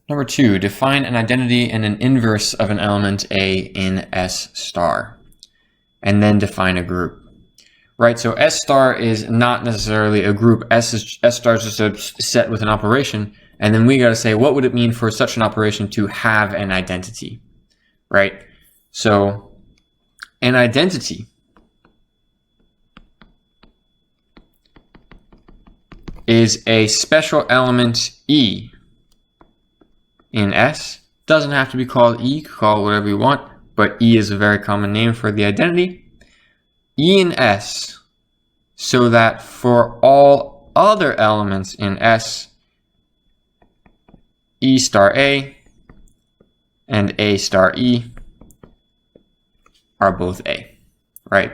Number 2, define an identity and an inverse of an element A in S star, and then define a group. Right, so S star is not necessarily a group. S star is just a set with an operation, and then we got to say what would it mean for such an operation to have an identity, right? So an identity is a special element E in S. Doesn't have to be called E, call it whatever you want, but E is a very common name for the identity. E in S, so that for all other elements in S, E star A and A star E are both A, right?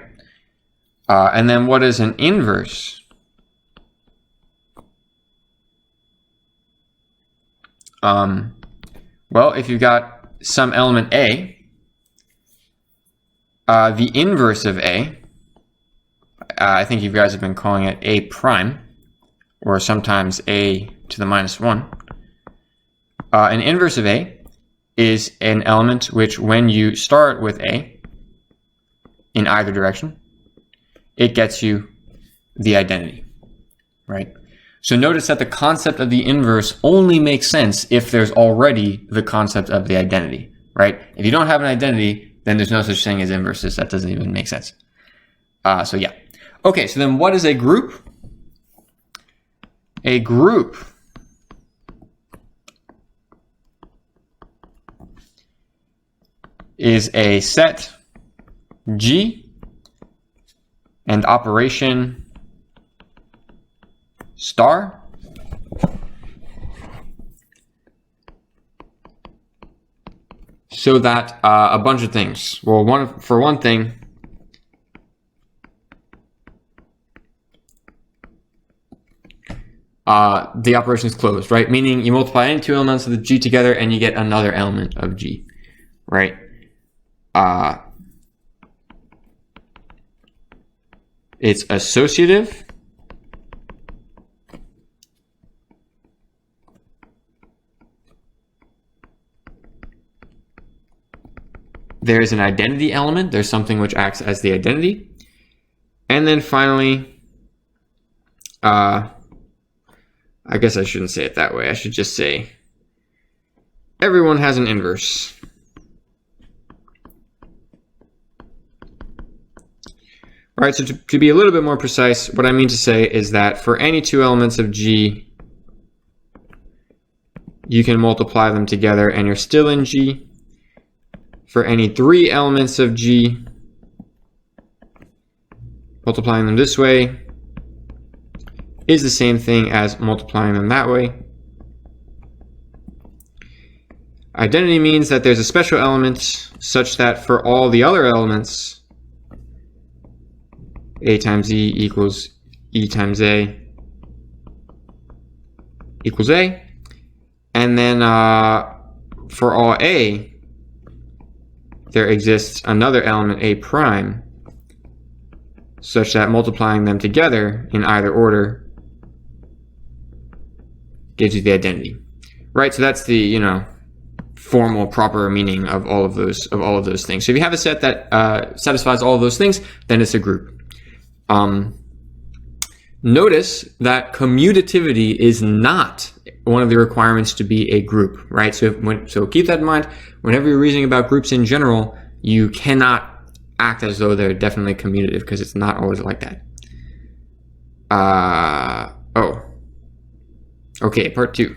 And then what is an inverse? Well, if you've got some element A, the inverse of A, I think you guys have been calling it A prime, or sometimes A to the minus 1. An inverse of A is an element which, when you start with A in either direction, it gets you the identity, right? So notice that the concept of the inverse only makes sense if there's already the concept of the identity, right? If you don't have an identity, then there's no such thing as inverses. That doesn't even make sense. So yeah. Okay, so then what is a group? A group is a set G and operation star so that a bunch of things. Well, for one thing, the operation is closed, right? Meaning you multiply any two elements of the G together and you get another element of G, right? It's associative. There's an identity element. There's something which acts as the identity. And then finally, I guess I shouldn't say it that way. I should just say everyone has an inverse. All right, so to be a little bit more precise, what I mean to say is that for any two elements of G, you can multiply them together and you're still in G. For any three elements of G, multiplying them this way is the same thing as multiplying them that way. Identity means that there's a special element such that for all the other elements, A times E equals E times A equals A. And then for all A, there exists another element, A prime, such that multiplying them together in either order gives you the identity, right? So that's the, formal, proper meaning of all of those things. So if you have a set that satisfies all of those things, then it's a group. Notice that commutativity is not one of the requirements to be a group, right? So keep that in mind. Whenever you're reasoning about groups in general, you cannot act as though they're definitely commutative because it's not always like that. Okay, part 2.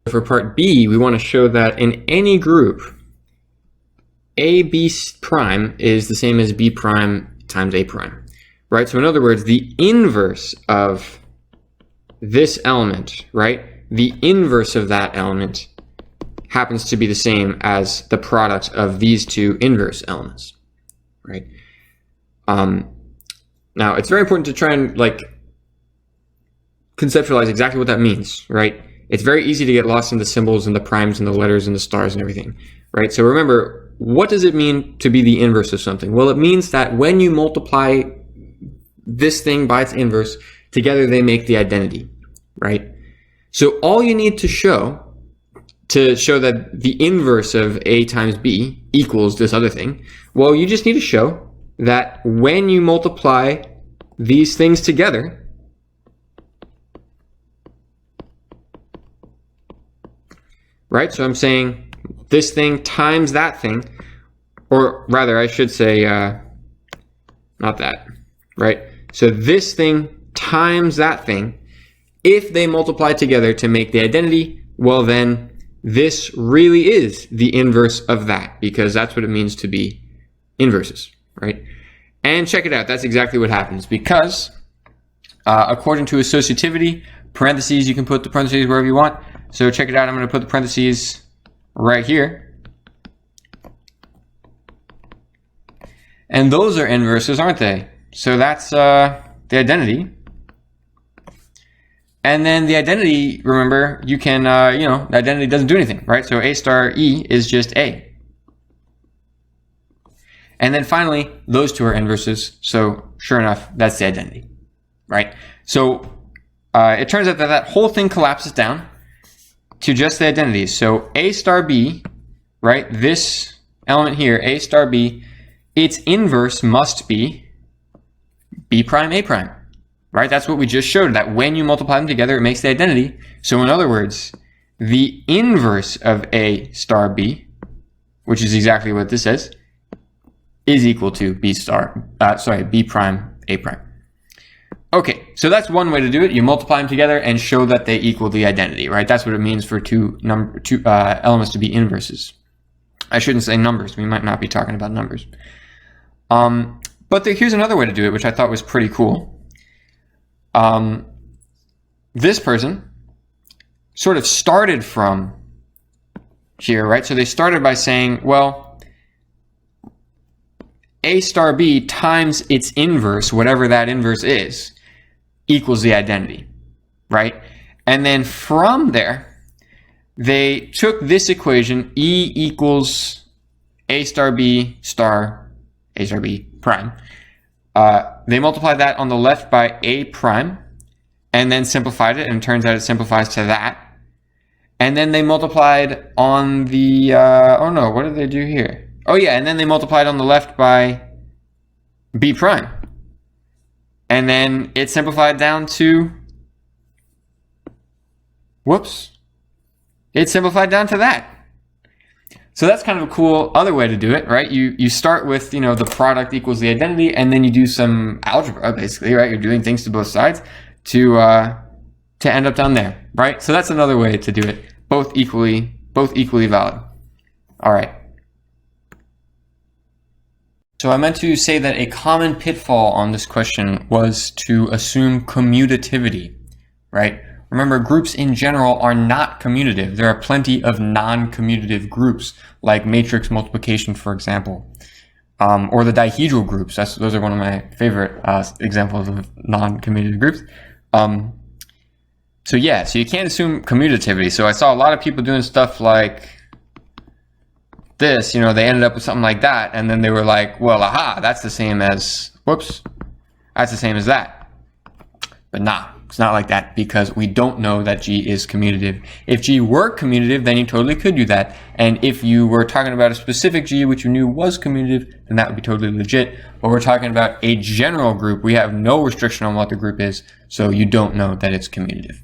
For part B, we want to show that in any group, AB prime is the same as B prime times A prime, right? So in other words, the inverse of this element, right? The inverse of that element happens to be the same as the product of these two inverse elements, right? Now, it's very important to try and conceptualize exactly what that means, right? It's very easy to get lost in the symbols and the primes and the letters and the stars and everything, right? So remember, what does it mean to be the inverse of something? Well, it means that when you multiply this thing by its inverse, together they make the identity, right? So all you need to show that the inverse of A times B equals this other thing, well, you just need to show that when you multiply these things together, right? So I'm saying this thing times that thing, or rather I should say, not that, right? So this thing times that thing, if they multiply together to make the identity, well then this really is the inverse of that, because that's what it means to be inverses, right? And check it out, that's exactly what happens, because according to associativity, parentheses, you can put the parentheses wherever you want. So check it out, I'm going to put the parentheses right here. And those are inverses, aren't they? So that's the identity. And then the identity, remember, you can, the identity doesn't do anything, right? So A star E is just A. And then finally, those two are inverses. So sure enough, that's the identity, right? So it turns out that that whole thing collapses down to just the identities. So A star B, right? This element here, A star B, its inverse must be B prime A prime. Right? That's what we just showed, that when you multiply them together, it makes the identity. So in other words, the inverse of A star B, which is exactly what this says, is equal to B prime A prime. Okay, so that's one way to do it. You multiply them together and show that they equal the identity, right? That's what it means for two elements to be inverses. I shouldn't say numbers. We might not be talking about numbers. But here's another way to do it, which I thought was pretty cool. This person sort of started from here, right? So they started by saying, well, A star B times its inverse, whatever that inverse is, equals the identity, right? And then from there, they took this equation, E equals A star B prime. They multiplied that on the left by A prime, and then simplified it, and it turns out it simplifies to that. And then they multiplied on the, what did they do here? Oh yeah, and then they multiplied on the left by B prime. And then it simplified down to, it simplified down to that. So that's kind of a cool other way to do it, right? You start with, the product equals the identity, and then you do some algebra, basically, right? You're doing things to both sides to end up down there, right? So that's another way to do it. Both equally valid. All right. So I meant to say that a common pitfall on this question was to assume commutativity, right? Remember, groups in general are not commutative. There are plenty of non-commutative groups, like matrix multiplication, for example, or the dihedral groups. Those are one of my favorite examples of non-commutative groups. So you can't assume commutativity. So I saw a lot of people doing stuff like this. They ended up with something like that, and then they were like, well, aha, that's the same as, that's the same as that. But nah. It's not like that, because we don't know that G is commutative. If G were commutative, then you totally could do that. And if you were talking about a specific G which you knew was commutative, then that would be totally legit. But we're talking about a general group. We have no restriction on what the group is, so you don't know that it's commutative.